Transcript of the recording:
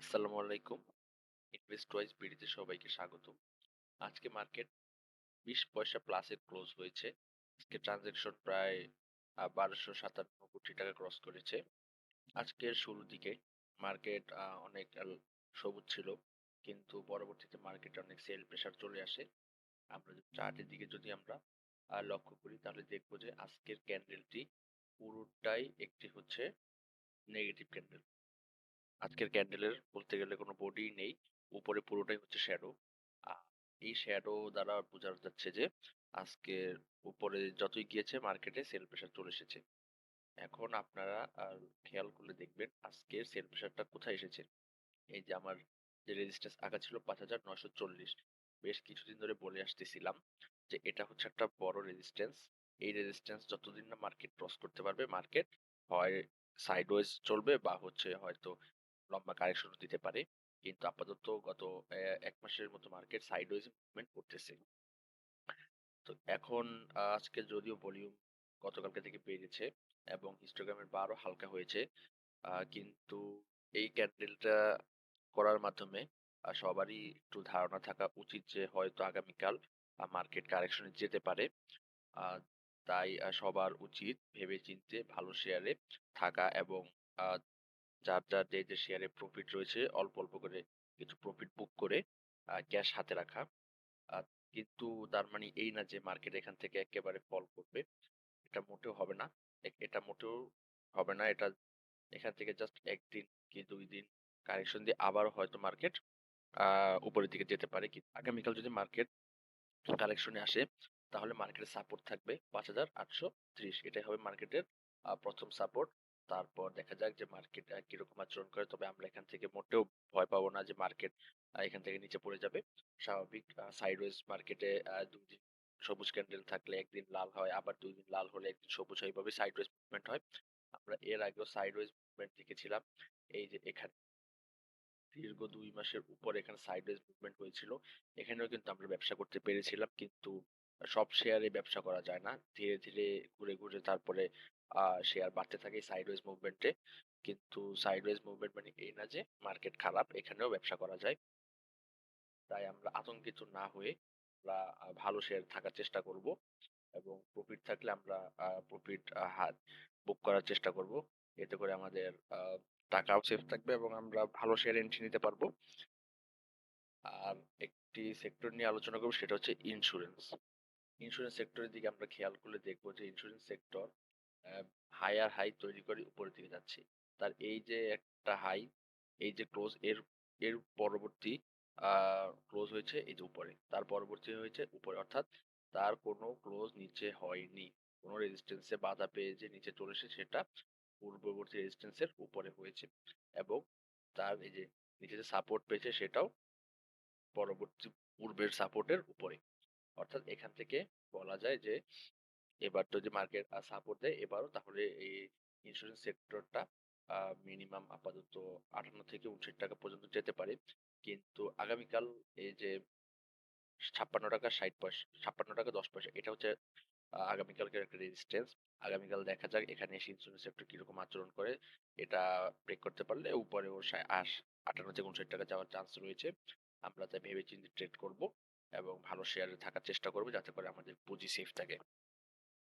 আসসালামু আলাইকুম। Invest wise বিডিতে সবাইকে স্বাগত। আজকে মার্কেট ২০ পয়সা প্লাসে ক্লোজ হয়েছে। আজকে ট্রানজ্যাকশন প্রায় ১২৫৭ কোটি টাকা ক্রস করেছে। আজকের শুরুর দিকে মার্কেট অনেক সবুজ ছিল। কিন্তু পরবর্তীতে মার্কেটে অনেক সেল প্রেশার চলে আসে। আমরা যদি চার্টের দিকে যদি আমরা লক্ষ্য করি তাহলে দেখব যে আজকের ক্যান্ডেলটি পুরোটাই একটি হচ্ছে নেগেটিভ ক্যান্ডেল। আজকের ক্যান্ডেলের বলতে গেলে কোনো বডি নেই। উপরে পুরোটাই হচ্ছে শ্যাডো। আ এই শ্যাডো দ্বারা বোঝা যাচ্ছে যে আজকের উপরে যতই গিয়েছে মার্কেটে সেল প্রেশার চলে এসেছে। এখন আপনারা খেয়াল করলে দেখবেন আজকের সেল প্রেশারটা কোথায় এসেছে। এই যে আমার যে রেজিস্ট্যান্স আঁকা ছিল ৫,৯৪০, বেশ কিছুদিন ধরে বলে আসতেছিলাম যে এটা হচ্ছে একটা বড় রেজিস্ট্যান্স। এই রেজিস্ট্যান্স যতদিন না মার্কেট ক্রস করতে পারবে মার্কেট হয় সাইডওয়েজ চলবে বা হচ্ছে হয়তো লম্বা কারেকশনও দিতে পারে। কিন্তু আপাতত গত ১ মাসের মতো মার্কেট সাইডওয়েজ মুভমেন্ট করতেছে। তো এখন আজকে যদিও ভলিউম গতকালকে থেকে বেড়েছে এবং হিস্টোগ্রামের বারও হালকা হয়েছে। কিন্তু এই ক্যান্ডেলটা করার মাধ্যমে সবারই একটু ধারণা থাকা উচিত যে হয়তো আগামীকাল মার্কেট কারেকশনে যেতে পারে। আ তাই সবার উচিত ভেবেচিন্তে ভালো শেয়ারে থাকা এবং আ যার যে শেয়ারে প্রফিট রয়েছে অল্প, অল্প করে কিছু প্রফিট বুক করে ক্যাশ হাতে রাখা। আ কিন্তু তার মানে এই না যে মার্কেট এখান থেকে একেবারে ফল করবে। এটা মোটেও হবে না। এটা মোটেও হবে না। এটা এখান থেকে জাস্ট ১ দিন কি ২ দিন কারেকশন দিয়ে আবারও হয়তো মার্কেট আ উপরের দিকে যেতে পারে। আগামীকাল যদি মার্কেট কারেকশনে আসে তাহলে মার্কেটের সাপোর্ট থাকবে ৫,৮৩০। এটাই হবে মার্কেটের ১ম সাপোর্ট। তারপর দেখা যাক যে মার্কেট কিরকম আচরণ করে। তবে আমরা এখান থেকে মোটেও ভয় পাবো না যে মার্কেট এখান থেকে নিচে পড়ে যাবে। স্বাভাবিক সাইডওয়েজ মার্কেটে ২ দিন সবুজ ক্যান্ডেল থাকলে ১ দিন লাল হয়, আবার ২ দিন লাল হলে ১ দিন সবুজ হয়। এভাবে সাইডওয়েজ মুভমেন্ট হয়। আমরা এর আগেও সাইডওয়েজ মুভমেন্ট দেখেছিলাম। এই যে এখানে দীর্ঘ ২ মাসের উপর এখানে সাইডওয়েজ মুভমেন্ট হয়েছিল। এখানেও কিন্তু আমরা ব্যবসা করতে পেরেছিলাম। কিন্তু সব শেয়ারে ব্যবসা করা যায় না। ধীরে, ধীরে ঘুরে, ঘুরে তারপরে শেয়ার বাড়তে থাকে সাইডওয়েজ মুভমেন্টে। কিন্তু সাইডওয়েজ মুভমেন্ট মানে এই না যে মার্কেট খারাপ, এখানেও ব্যবসা করা যায়। তাই আমরা আতঙ্কিত না হয়ে আমরা ভালো শেয়ার থাকার চেষ্টা করব এবং প্রফিট থাকলে আমরা প্রফিট বুক করার চেষ্টা করব। এতে করে আমাদের টাকাও সেফ থাকবে এবং আমরা ভালো শেয়ার এন্ট্রি নিতে পারবো। আর একটি সেক্টর নিয়ে আলোচনা করব সেটা হচ্ছে ইন্স্যুরেন্স। ইন্স্যুরেন্স সেক্টরের দিকে আমরা খেয়াল করলে দেখব যে ইন্স্যুরেন্স সেক্টর হায়ার হাই তৈরি করে উপরের দিকে যাচ্ছে। তার এই যে একটা হাই, এই যে ক্লোজ এর এর পরবর্তী আ ক্লোজ হয়েছে এই যে উপরে। তার পরবর্তী হয়েছে উপরে। অর্থাৎ তার কোনো ক্লোজ নিচে হয়নি। কোনো রেজিস্ট্যান্স এ বাধা পেয়ে যে নিচে চলে এসেছে সেটা পূর্ববর্তী রেজিস্ট্যান্স এর উপরে হয়েছে। এবং তার এই যে নিচে যে সাপোর্ট পেয়েছে সেটাও পরবর্তী পূর্বের সাপোর্টের উপরে। অর্থাৎ এখান থেকে বলা যায় যে এবার যদি মার্কেট সাপোর্ট দেয় এবারও তাহলে এই ইন্স্যুরেন্স সেক্টরটা মিনিমাম আপাতত ৫৮ থেকে ৳৫৯ পর্যন্ত যেতে পারে। কিন্তু আগামীকাল এই যে ৳৫৬.৬০ ৳৫৬.১০ এটা হচ্ছে আগামীকালকের একটা রেজিস্ট্যান্স। আগামীকাল দেখা যাক এখানে এসে ইন্স্যুরেন্স সেক্টর কিরকম আচরণ করে। এটা ব্রেক করতে পারলে উপরে ওর ৫৮ থেকে ৳৫৯ যাওয়ার চান্স রয়েছে। আমরা তাই ভেবেচিন্তে ট্রেড করব এবং ভালো শেয়ারে থাকার চেষ্টা করব যাতে করে আমাদের পুঁজি সেফ থাকে।